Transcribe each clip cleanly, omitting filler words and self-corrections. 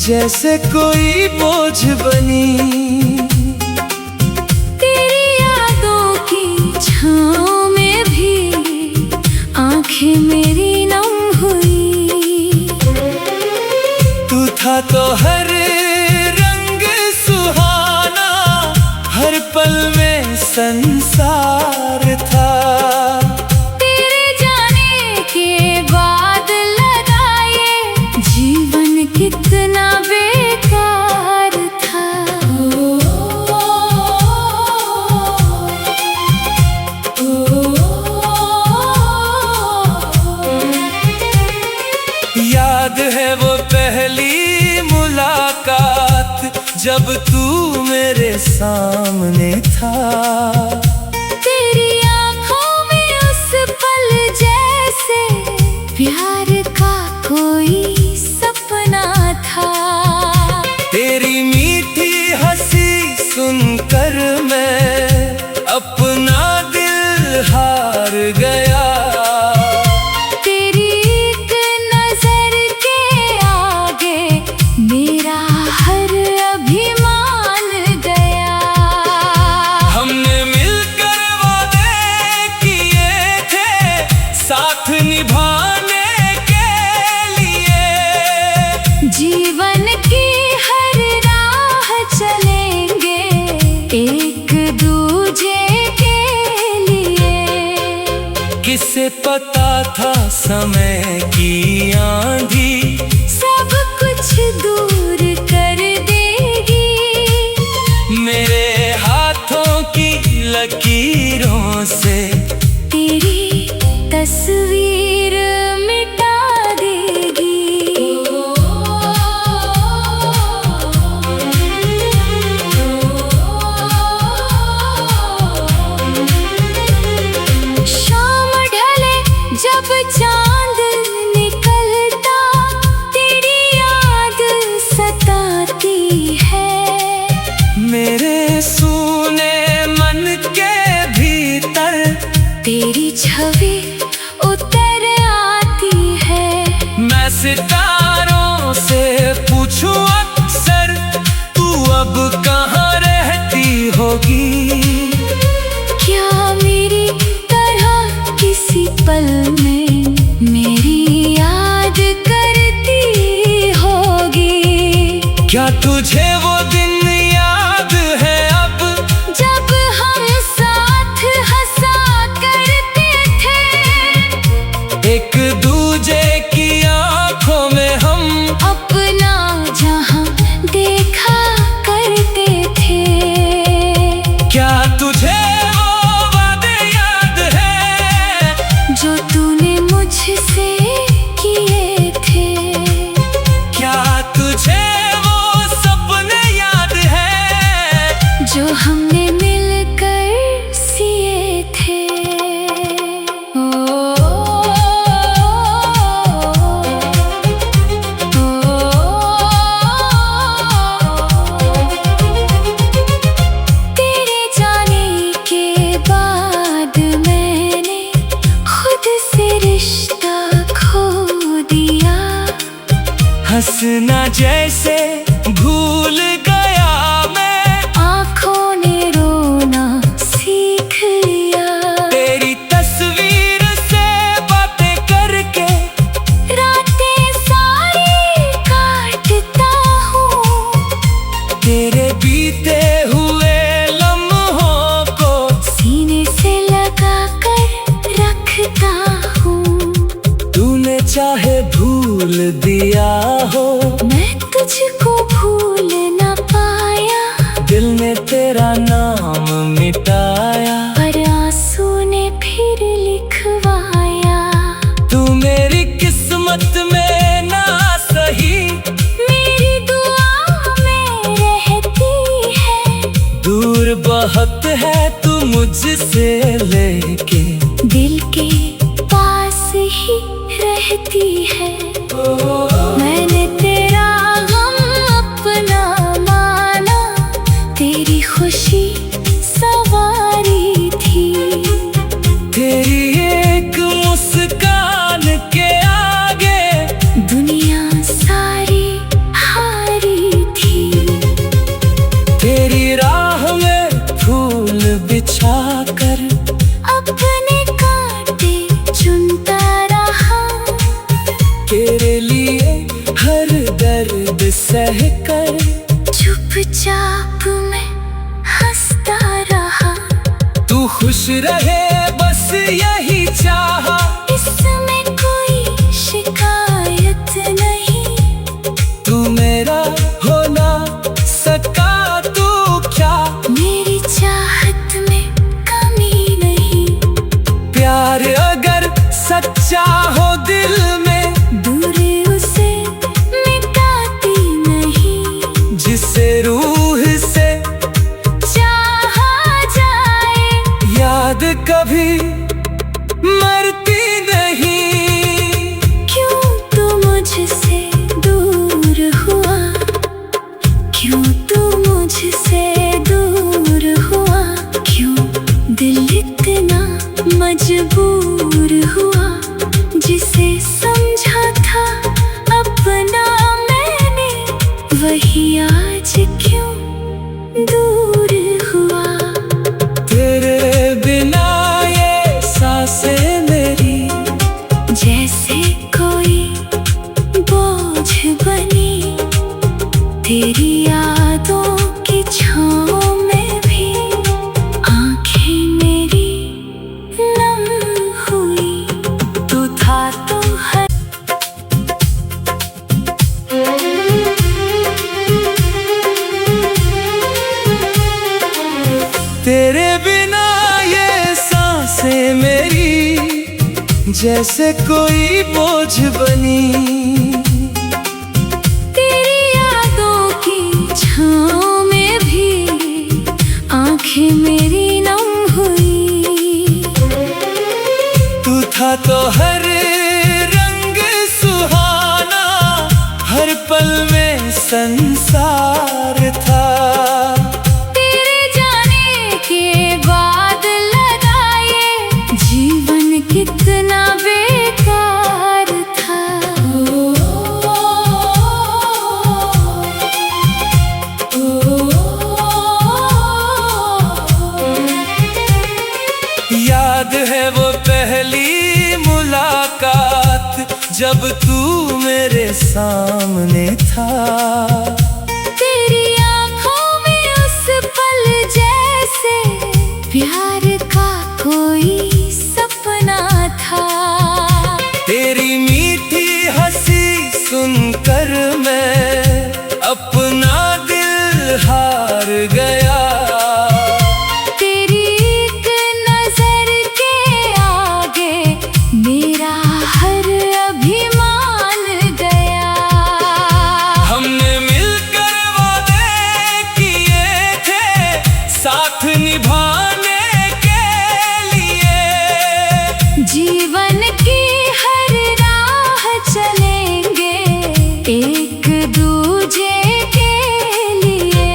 जैसे कोई बोझ बनी। तेरी यादों की छाँव में भी आंखें मेरी नम हुई। तू था तो हर रंग सुहाना, हर पल में संसार था। तेरे जाने के बाद लगा ये जीवन कितना बेकार था। याद है वो पहली मुलाकात, जब तू मेरे सामने था। तेरी आंखों में उस पल जैसे प्यार का कोई सपना था। तेरी मीठी हंसी सुनकर मैं अपना दिल हार गया। तेरी एक नजर के आगे मेरा हर अभिमान गया। हमने मिलकर वादे किए थे साथ निभाने के लिए। जीवन की हर राह चलेंगे एक दूजे के लिए। किसे पता था समय की आंधी सब कुछ दूर कर देगी। मेरे हाथों की लकीरों से तेरी तस्वीर मिटा देगी। शाम ढले जब चांद निकलता, तेरी याद सताती है। मेरे सूने मन के भीतर तेरी छवि उतर आती है। मैं सितारों से पूछूं अक्सर, तू अब कहाँ रहती होगी। क्या मेरी तरह किसी पल में मेरी याद करती होगी। क्या तुझे वो दिन याद है अब, जब हम साथ हंसा करते थे। एक दूजे की आंखों में हम अपना जहां देखा करते थे। क्या तुझे वो वादे याद है, जो तूने मुझसे किए थे। क्या तुझे वो सपने याद है, जो हमने मिलकर सिए थे। तेरे जाने के बाद मैंने खुद से रिश्ता खो दिया। हंसना जैसे भूल गया मैं, आँखों ने रोना सीख लिया। तेरी तस्वीर से बातें करके रातें सारी काटता हूँ। तेरे बीते हुए लम्हों को सीने से लगा कर रखता हूँ। तूने चाहे भूल दिया हो, मैं तुझको भूल न पाया। दिल ने तेरा नाम मिटाया, पर आंसू ने फिर लिखवाया। तू मेरी किस्मत में ना सही, मेरी दुआ में रहती है। दूर बहुत है तू मुझसे लेके, दिल के पास ही रहती है। मैंने तेरा गम अपना माना, तेरी खुशी सवारी थी। तेरी एक मुस्कान के आगे दुनिया सारी हार रहे बस यही चाहा। इसमें कोई शिकायत नहीं, तू मेरा हो ना सका तो क्या, मेरी चाहत में कमी नहीं। प्यार अगर सच्चा हो दिल में, दूरी उसे मिटाती नहीं। जिसे रूह से चाहा जाए, याद कभी मरती नहीं। क्यों तू मुझसे दूर हुआ, क्यों तू मुझसे दूर हुआ, क्यों दिल इतना मजबूर हुआ। जिसे समझा था अपना मैंने, वही आज क्यों दूर हुआ। तेरे बिना ये सांसें मेरी, जैसे कोई बोझ बनी, तेरी यादों की छाँव में भी आंखें मेरी नम हुई। तू था तो हर तेरे बिना ये सांसें मेरी, जैसे कोई बोझ बनी। तेरी यादों की छाँव में भी आंखें मेरी नम हुई। तू था तो हर रंग सुहाना, हर पल में संसार था। तेरे जाने के बाद लगा ये जीवन कितना बेकार था। याद है वो पहली मुलाकात, जब तू मेरे सामने था। तेरी आंखों में उस पल जैसे प्यार का कोई सपना था। तेरी मीठी हंसी सुनकर मैं अपना दिल हार गया। तेरी एक नजर के आगे मेरा हर अभिमान गया। हमने मिलकर वादे किए थे साथ निभाने के लिए। जीवन की हर राह चलेंगे एक दूजे के लिए।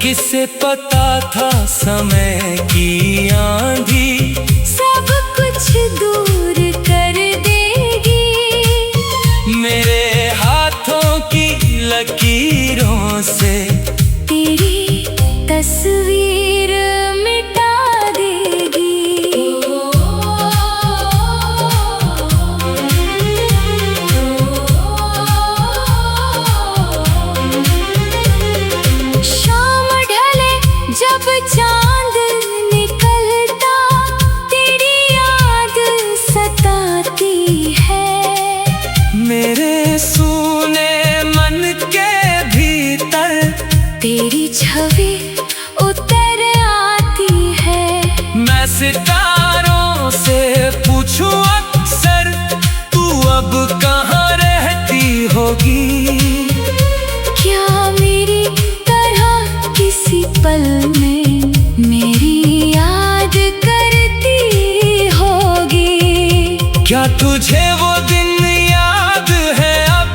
किसे पता था समय की आंधी सब कुछ दूर कर देगी। मेरे हाथों की लकीरों से तेरी तस्वीर मिटा देगी। शाम ढले जब चांद निकलता, तेरी याद सताती है। मेरे सूने मन के भीतर तेरी छवि उतर आती है। मैं सितारों से पूछूं अक्सर, तू अब कहाँ रहती होगी। क्या मेरी तरह किसी पल में मेरी याद करती होगी। क्या तुझे वो दिन याद है अब,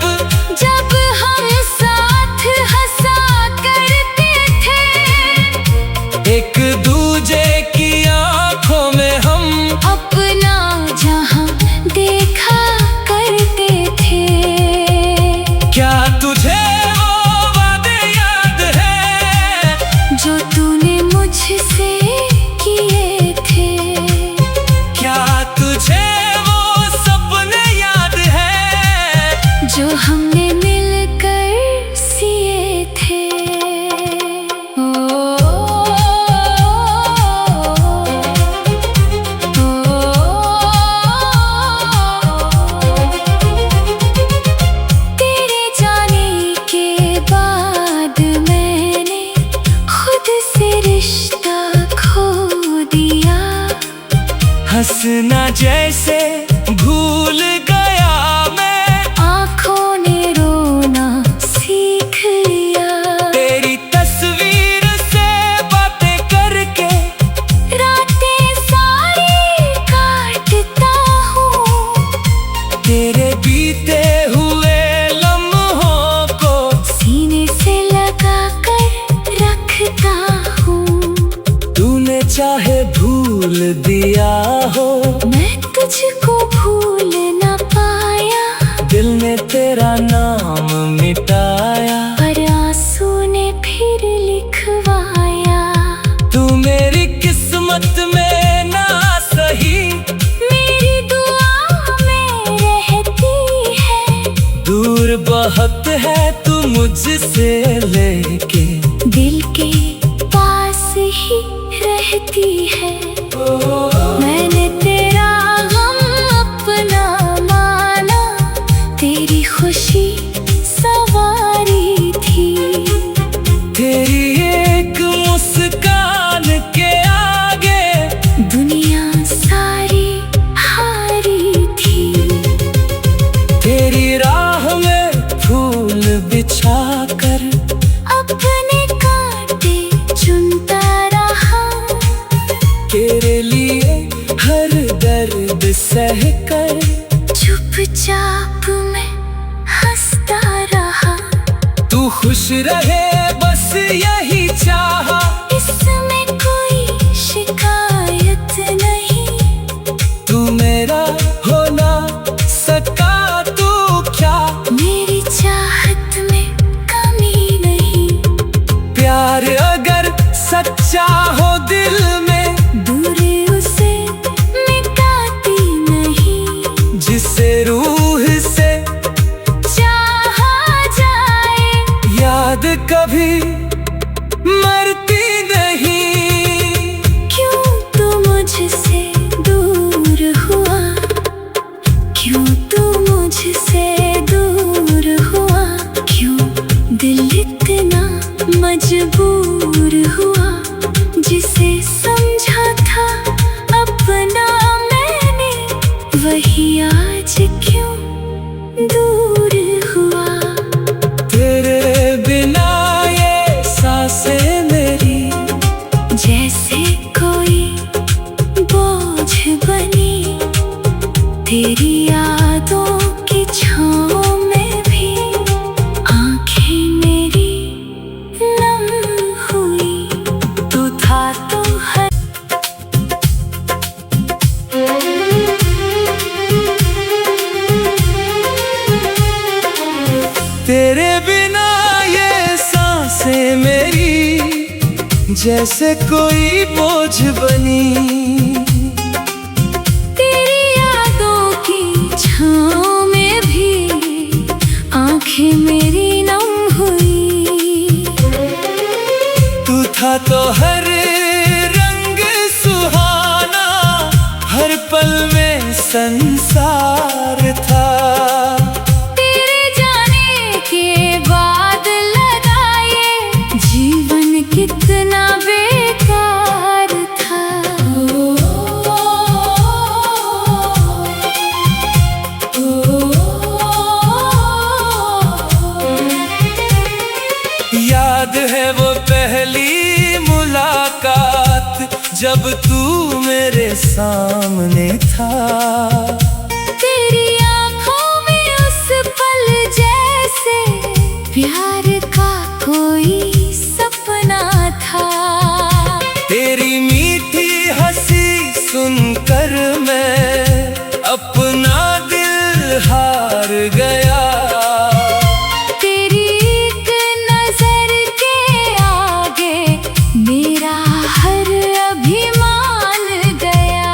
जब हम साथ हंसा करते थे। एक दूजे की आंखों में हम अपना जहां देखा करते थे। क्या तुझे वो वादे याद है, जो तूने मुझसे किए थे। क्या तुझे वो सपने हंसना जैसे भूल गया मैं, आँखों ने रोना सीख लिया। तेरी तस्वीर से बातें करके रातें सारी काटता हूँ, तेरे बीते हुए लम्हों को सीने से लगा कर रखता हूँ। तूने चाहे भूल दिया हो, मैं तुझको भूल न पाया। दिल ने तेरा नाम मिटाया, पर आंसू ने फिर लिखवाया। तू मेरी किस्मत में ना सही, मेरी दुआ में रहती है। दूर बहुत है तू मुझसे लेके, दिल के पास ही रहती है। मैंने तेरा गम अपना माना, तेरी खुशी सवारी थी। तेरी एक मुस्कान के आगे दुनिया सारी हारी थी। तेरी राह में फूल बिछा कर अपने कांटे चुनता रहा। तेरे लिए हर दर्द सह कर चुपचाप मैं हंसता रहा। तू खुश रहे बस यही चाहा, इसमें कोई शिकायत नहीं। तू मेरा हो ना सका तू क्या, मेरी चाहत में कमी नहीं। प्यार अगर सच्चा हो दिल में, दूर उसे मिटाती नहीं। जिसे रूह से चाहा जाए याद कभी मरती नहीं। क्यों तू मुझसे दूर हुआ, क्यों तू मुझसे दूर हुआ। क्यों दिल इतना मजबूर हुआ, जिसे समझा था अपना मैंने, वही आज क्यों दूर हुआ। तेरे बिना ये सांसें मेरी जैसे कोई बोझ बनी, तेरी यादों की छाँव में भी आंखें मेरी नम हुई। तू था तो हर तेरे बिना ये सांसें मेरी जैसे कोई बोझ बनी। तेरी यादों की छाँव में भी आंखें मेरी नम हुई। तू था तो हर रंग सुहाना, हर पल में संसार था। तेरे जाने के बाद लगा ये जीवन कितना बेकार था। याद है वो पहली मुलाकात, जब तू मेरे सामने था। तेरी आँखों में उस पल जैसे प्यार का कोई सपना था। तेरी मीठी हंसी सुनकर मैं अपना दिल हार गया। तेरी एक नजर के आगे मेरा हर अभिमान गया।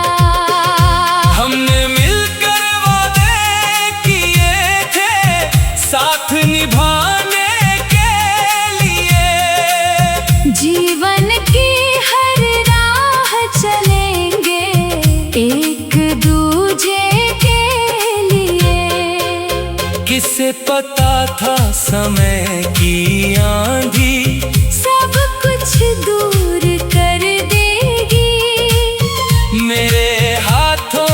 हमने मिलकर वादे किए थे साथ निभाने के लिए। जीवन की हर राह चलेंगे एक दूजे के लिए। किसे पता था समय की आंधी सब कुछ दूर कर देगी। मेरे हाथों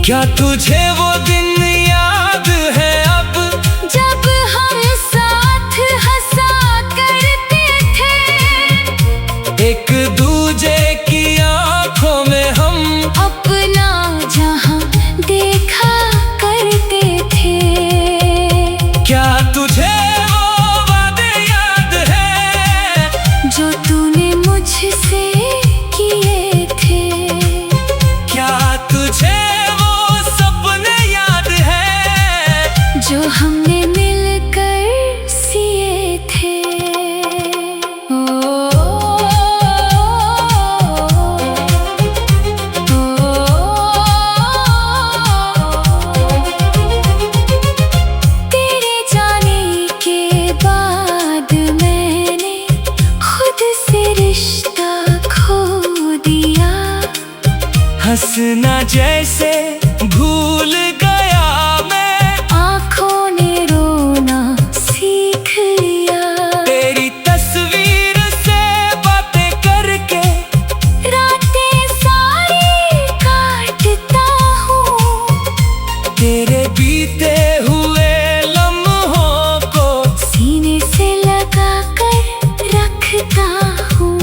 क्या तुझे वो दिन याद है अब, जब हम साथ हंसा करते थे, एक दूजे की आंखों में हम अपना जहां देखा करते थे। क्या तुझे वो वादे याद है, जो तूने मुझसे किए थे, क्या तुझे वो सपने याद है, जो हमने मिलकर सिए थे। तेरे जाने के बाद मैंने खुद से रिश्ता खो दिया। हंसना जैसे भूल गया मैं, आँखों ने रोना सीख लिया। तेरी तस्वीर से बातें करके रातें सारी काटता हूँ, तेरे बीते हुए लम्हों को सीने से लगा कर रखता हूँ।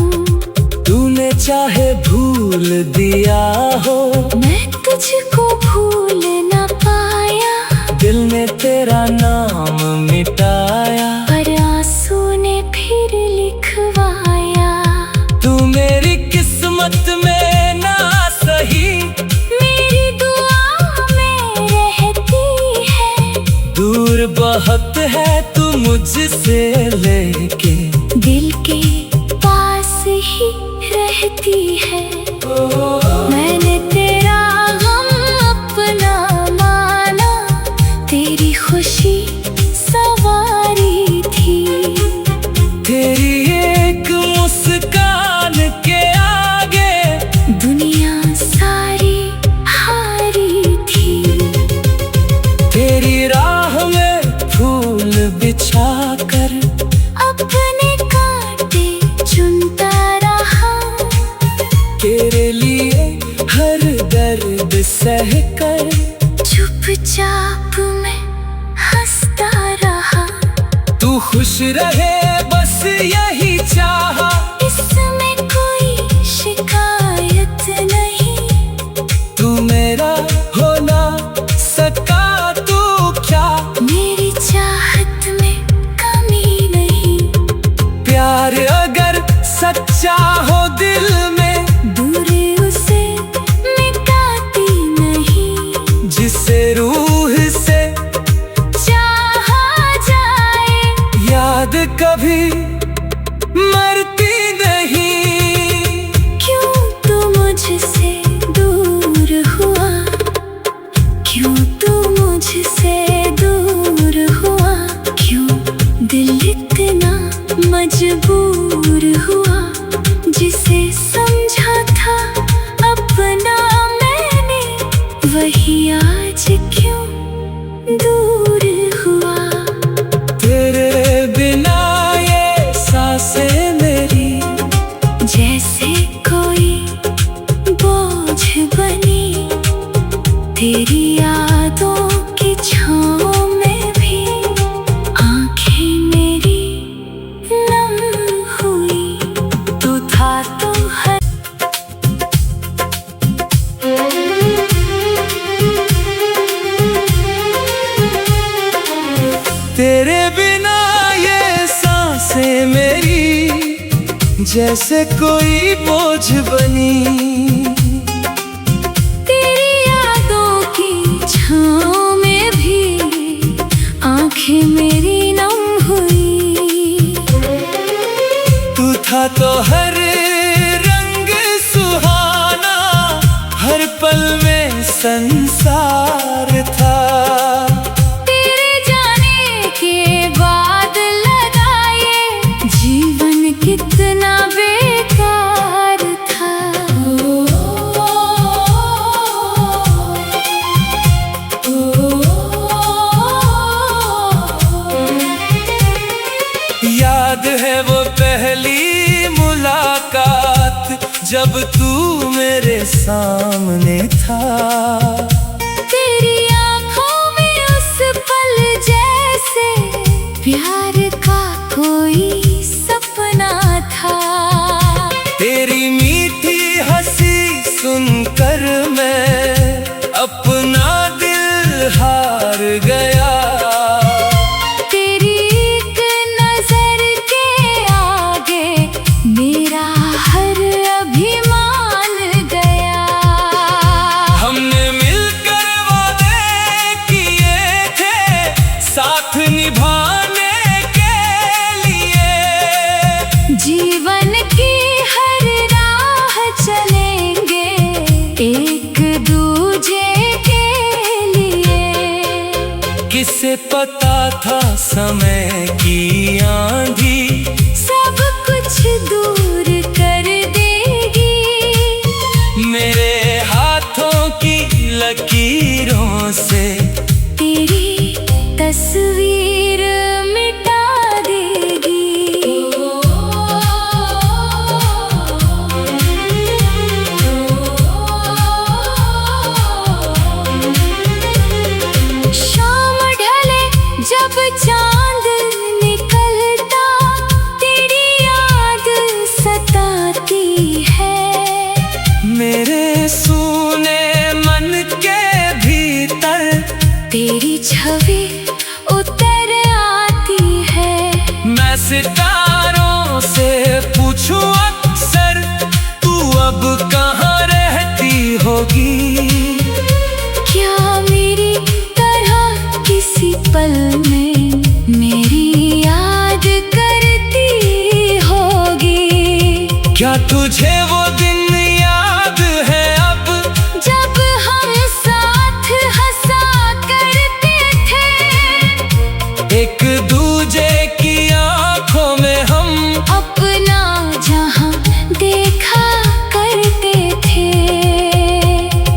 तूने चाहे भूल दिया हो, मैं तुझको भूल न पाया, दिल ने तेरा नाम मिटाया, पर आंसू ने फिर लिखवाया। तू मेरी किस्मत में ना सही, मेरी दुआ में रहती है, दूर बहुत है तू मुझसे लेके, दिल के पास ही रहती है। मैंने तेरा गम अपना माना, तेरी खुशी सवारी थी। तेरी एक मुस्कान के आगे दुनिया सारी हारी थी। तेरी राह में फूल बिछा कर अपने कांटे चुनता रहा, तेरे लिए हर दर्द सह कर चुपचाप मैं हंसता रहा। तू खुश रहे बस यही चाहा, इसमें कोई शिकायत नहीं। तू मेरा हो ना सका तो क्या, मेरी चाहत में कमी नहीं। प्यार अगर सच्चा हो दिल में, दूरी उसे मिटाती नहीं। जिसे रूह से चाहा जाए, याद कभी मरती नहीं। क्यों तू मुझसे दूर हुआ, क्यों तू मुझसे दूर हुआ, क्यों दिल इतना मजबूर हुआ। जिसे समझा था अपना मैंने, वही आज क्यों दूर हुआ। तेरे बिना ये सांसें मेरी जैसे कोई बोझ बनी, तेरी यादों की छाँव में भी आंखें मेरी नम हुई। तू था तो हर तेरे बिना ये सांसें मेरी जैसे कोई बोझ बनी। तेरी यादों की छाँव में भी आंखें मेरी नम हुई। तू था तो हर रंग सुहाना, हर पल में संसार था। तेरे जाने के बाद लगा ये जीवन कितना बेकार था। याद है वो पहली मुलाकात, जब तू मेरे सामने था। में अपना दिल हार गया। तेरी एक नजर के आगे मेरा हर अभिमान गया। हमने मिलकर वादे किए थे साथ निभाने के लिए। जीवन की हर राह चलेंगे एक दूजे के लिए। किसे पता था समय की आंधी सब कुछ दूर कर देगी। मेरे हाथों की लकीरों से तेरी तस्वीर मिटा देगी। शाम ढले जब चांद निकलता तेरी याद सताती है। मेरे सूने मन के भीतर तेरी छवि उतर आती है। मैं सितारों से पूछूं अक्सर तू अब कहाँ रहती होगी। क्या मेरी तरह किसी पल में मेरी याद करती होगी। क्या तुझे वो दिन याद है अब जब हम साथ हंसा करते थे। एक दूजे की आंखों में हम अपना जहां देखा करते थे।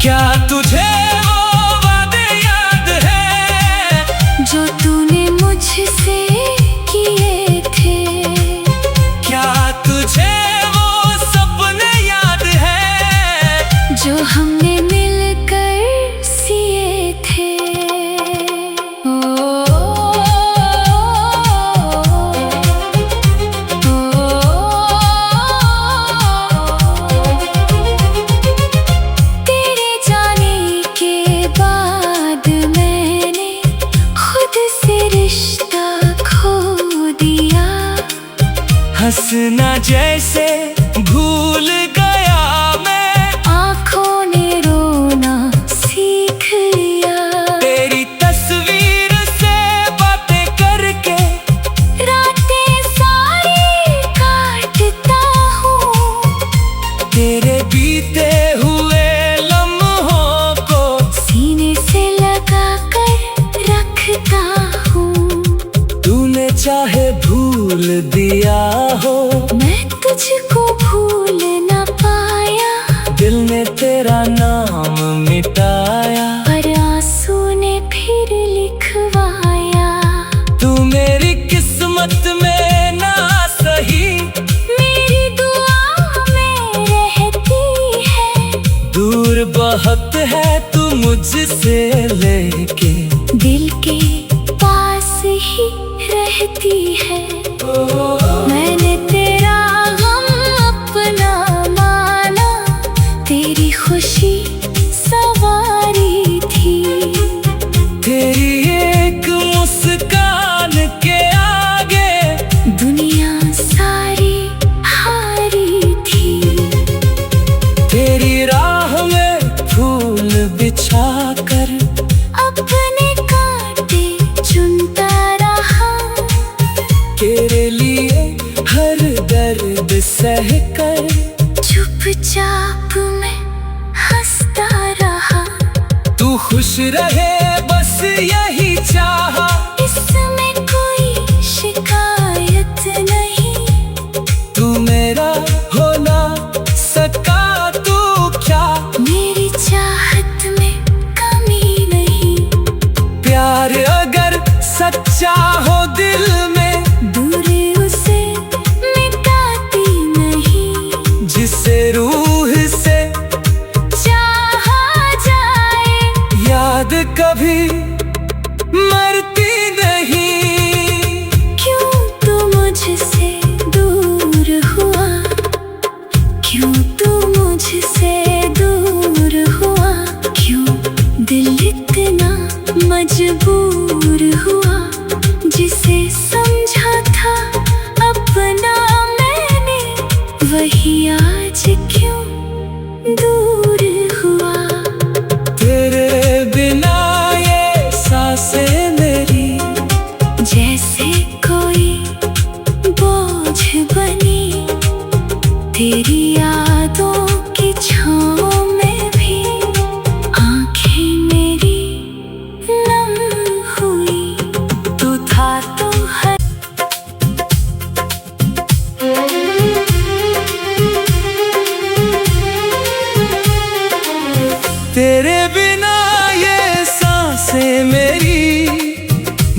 क्या तुझे वो वादे याद है जो तूने मुझसे किए थे। क्या तुझे वो सपने याद है जो हमने मिलकर सिए थे। तेरे जाने के बाद मैंने खुद से रिश्ता खो दिया। हंसना जैसे भूल गया मैं आँखों ने रोना सीख लिया। तेरी तस्वीर से बातें करके रातें सारी काटता हूँ। तेरे बीते हुए लम्हों को सीने से लगा कर रखता हूँ। तूने चाहे भूल दिया हो मैं तुझको भूल न पाया। दिल ने तेरा नाम मिटाया। पर आंसू ने फिर लिखवाया। तू मेरी किस्मत में ना सही मेरी दुआ में रहती है। दूर बहुत है तू मुझसे लेके दिल के पास ही रहती है। मैंने तेरा गम अपना माना। तेरी खुशी सवारी थी। तेरी एक मुस्कान के आगे दुनिया सारी हारी थी। तेरी राह में फूल बिछा कर अपने कांटे चुनता रहा। तेरे लिए हर दर्द सह कर चुपचाप मैं हंसता रहा। तू खुश रहे बस यही चाहा। इसमें कोई शिकायत नहीं। तू मेरा हो ना सका तू क्या मेरी चाहत में कमी नहीं। प्यार अगर सच्चा हो दिल में दूरी उसे मिटाती नहीं। जिसे रूह से चाहा जाए याद कभी मरती नहीं। क्यों तू मुझसे दूर हुआ। क्यों तू मुझसे दूर हुआ। मजबूर हुआ, जिसे समझा था अपना मैंने, वही आज क्यों दूर हुआ। तेरे बिना ये सांसें मेरी जैसे कोई बोझ बनी, तेरी यादों की छाँव में भी आंखें मेरी नम हुई। तू था तो हर तेरे बिना ये सांसें मेरी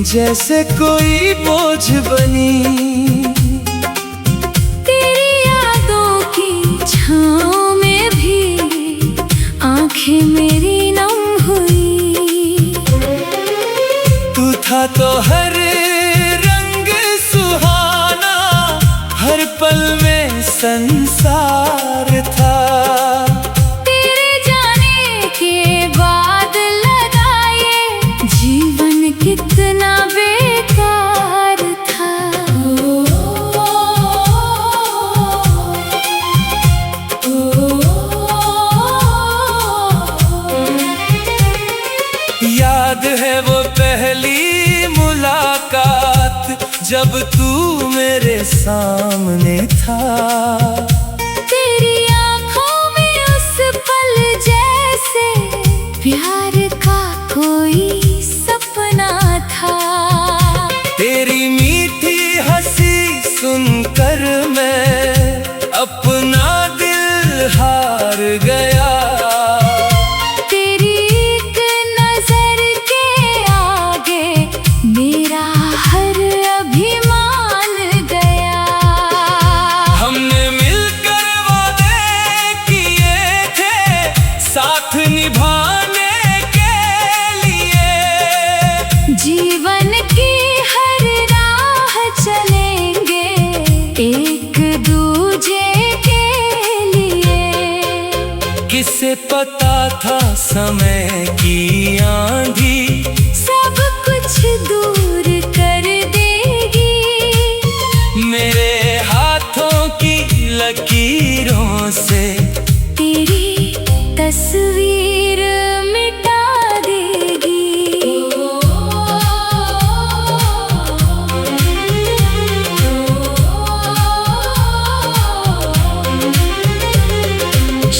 जैसे कोई बोझ बनी, तेरी यादों की छाँव में भी आंखें मेरी नम हुई। तू था तो हर रंग सुहाना, हर पल में संसार था। तेरे जाने के बाद लगा ये जीवन कितना बेकार था। याद है वो पहली मुलाकात, जब तू मेरे सामने था। तेरी आंखों में उस पल जैसे प्यार का कोई सपना था। तेरी मीठी हंसी सुनकर मैं अपना दिल हार गया। तेरी एक नजर के आगे मेरा हर अभिमान गया। हमने मिलकर वादे किए थे साथ निभाने के लिए। जीवन की हर राह चलेंगे एक दूजे के लिए। किसे पता था समय की आंधी सब कुछ दूर कर देगी। मेरे हाथों की लकीरों से तेरी तस्वीर मिटा देगी।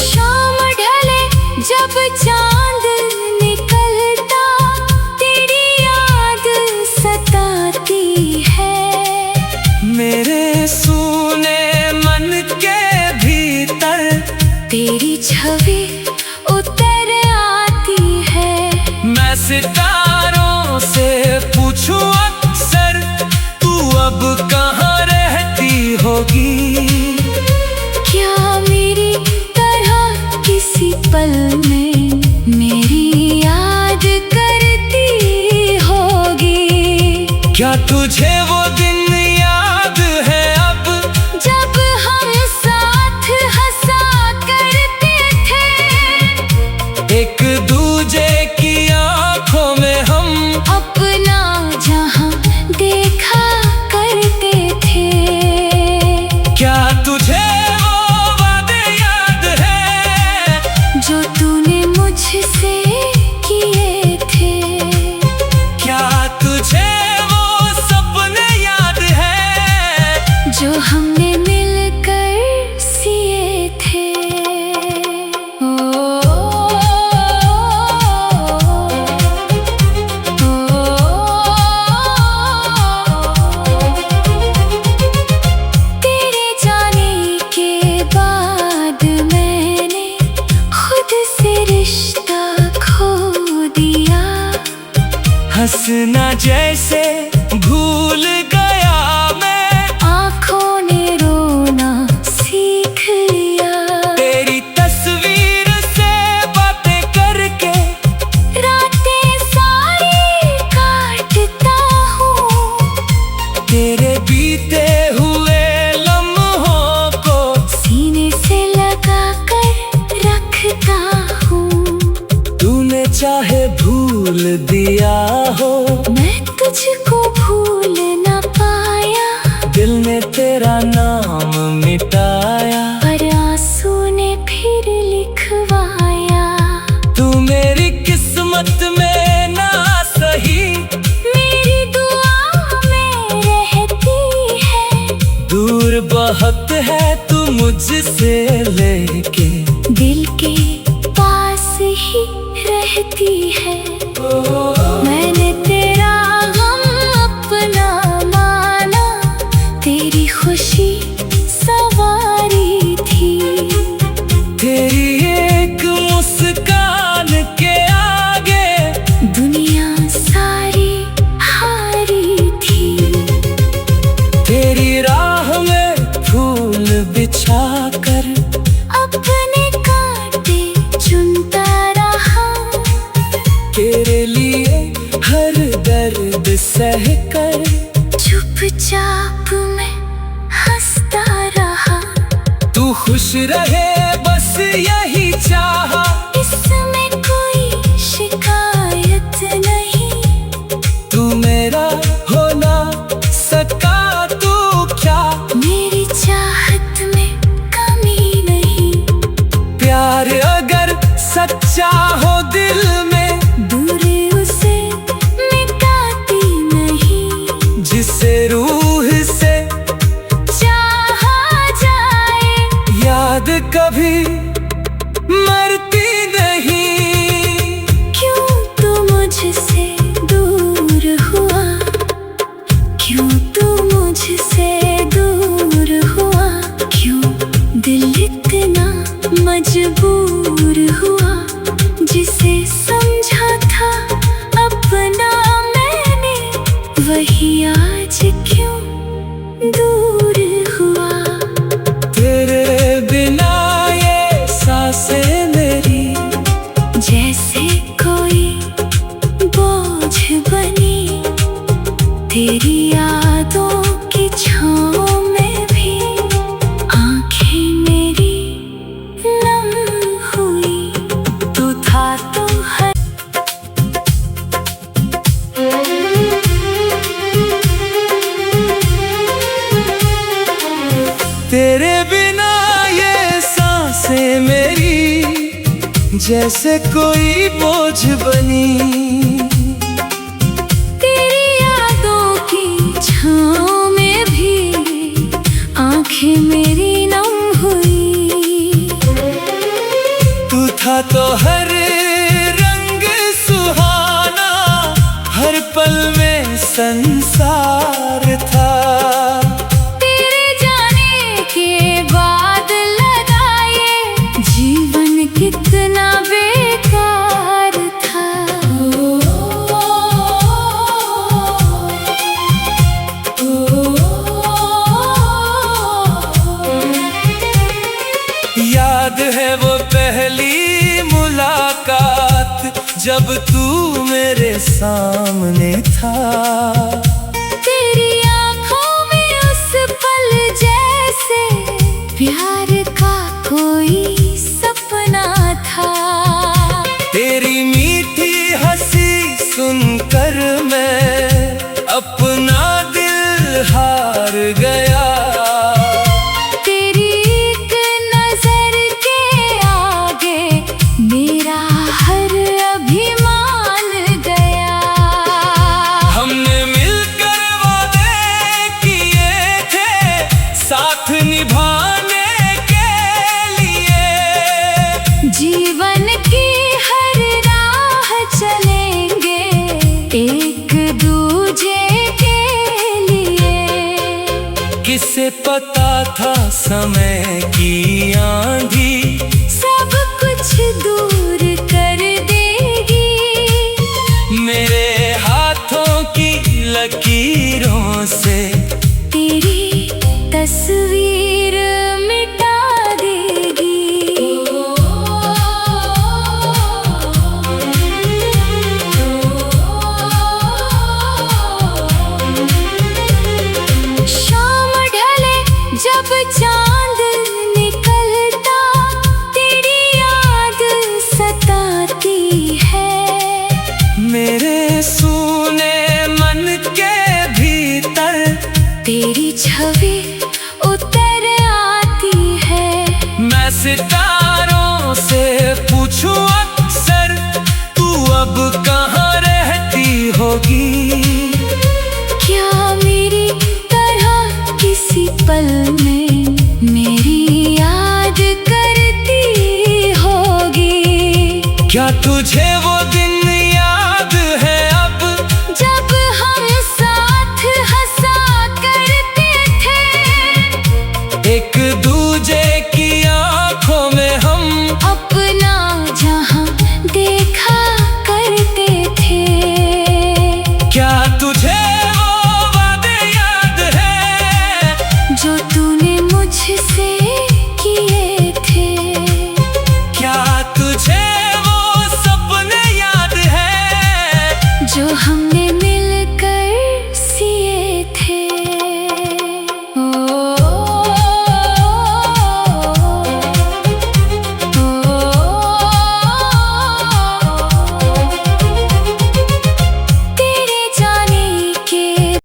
शाम ढले जब चांद निकलता, तेरी याद सताती है। मेरे सूने मन के भीतर तेरी छवि उतर आती है। मैं सितारों से पूछूं अक्सर, तू अब कहाँ रहती होगी। क्या मेरी तरह किसी पल में मेरी याद करती होगी। क्या तुझे वो दिन याद है अब, जब हम साथ हंसा करते थे। एक दूजे की आंखों में हम अपना जहां देखा करते थे। क्या तुझे वो वादे याद है जो तूने मुझसे किए थे। क्या तुझे वो सपने याद है जो हमने मिलकर सिए थे। तेरे जाने के बाद मैंने खुद से रिश्ता खो दिया। हंसना जैसे भूल गया मैं, आँखों ने रोना सीख लिया। तेरी तस्वीर से बातें करके रातें सारी काटता हूँ। तेरे बीते हुए लम्हों को सीने से लगा कर रखता हूँ। तूने चाहे भूल भूल दिया हो। मैं तुझको भूल न पाया, दिल ने तेरा नाम मिटाया, पर आंसू ने फिर लिखवाया। तू मेरी किस्मत में ना सही, मेरी दुआ में रहती है। दूर बहुत है तू मुझसे लेके, दिल के पास ही रहती है। मैंने तेरा गम अपना माना, तेरी खुशी सवारी थी। तेरी एक मुस्कान के आगे दुनिया सारी हारी थी। तेरी राह में फूल बिछा कर अपने कांटे चुनता रहा, तेरे लिए हर दर्द सह कर चुपचाप मैं हंसता रहा। तू खुश रहे बस यही चाहा, इसमें कोई शिकायत नहीं। तू मेरा हो ना सका तो क्या, मेरी चाहत में कमी नहीं। प्यार अगर सच्चा हो दिल में, दूरी उसे मिटाती नहीं। जिसे रूह से चाहा जाए, याद कभी मरती नहीं। क्यों तू मुझसे दूर हुआ, क्यों तू मुझसे दूर हुआ, क्यों दिल इतना मजबूर हुआ। जिसे समझा था अपना मैंने, वही आज क्यों दूर हुआ। तेरे बिना ये सांसें मेरी जैसे कोई बोझ बनी, तेरी यादों की छाँव में भी आंखें मेरी नम हुई। तू था तो हर तेरे बिना ये सांसें मेरी जैसे कोई बोझ बनी। तेरी यादों की छाँव में भी आंखें मेरी नम हुई। तू था तो हर रंग सुहाना, हर पल में संसार था। तेरे जाने के बाद लगा ये जीवन कितना बेकार था। याद है वो पहली मुलाकात, जब तू मेरे सामने था। तेरी आंखों में उस पल जैसे प्यार का कोई सपना था। तेरी मीठी हंसी सुनकर मैं अपना दिल हार गया। तेरी एक नजर के आगे मेरा हर अभिमान गया। हमने मिलकर वादे किए थे साथ निभाने के लिए। जीवन की हर राह चलेंगे एक दूजे के लिए। किसे पता था समय की आंधी सब कुछ दूर कर देगी। मेरे हाथों की लकीरों से तेरी तस्वीर मिटा देगी। शाम ढले जब चांद निकलता, क्या तुझे वो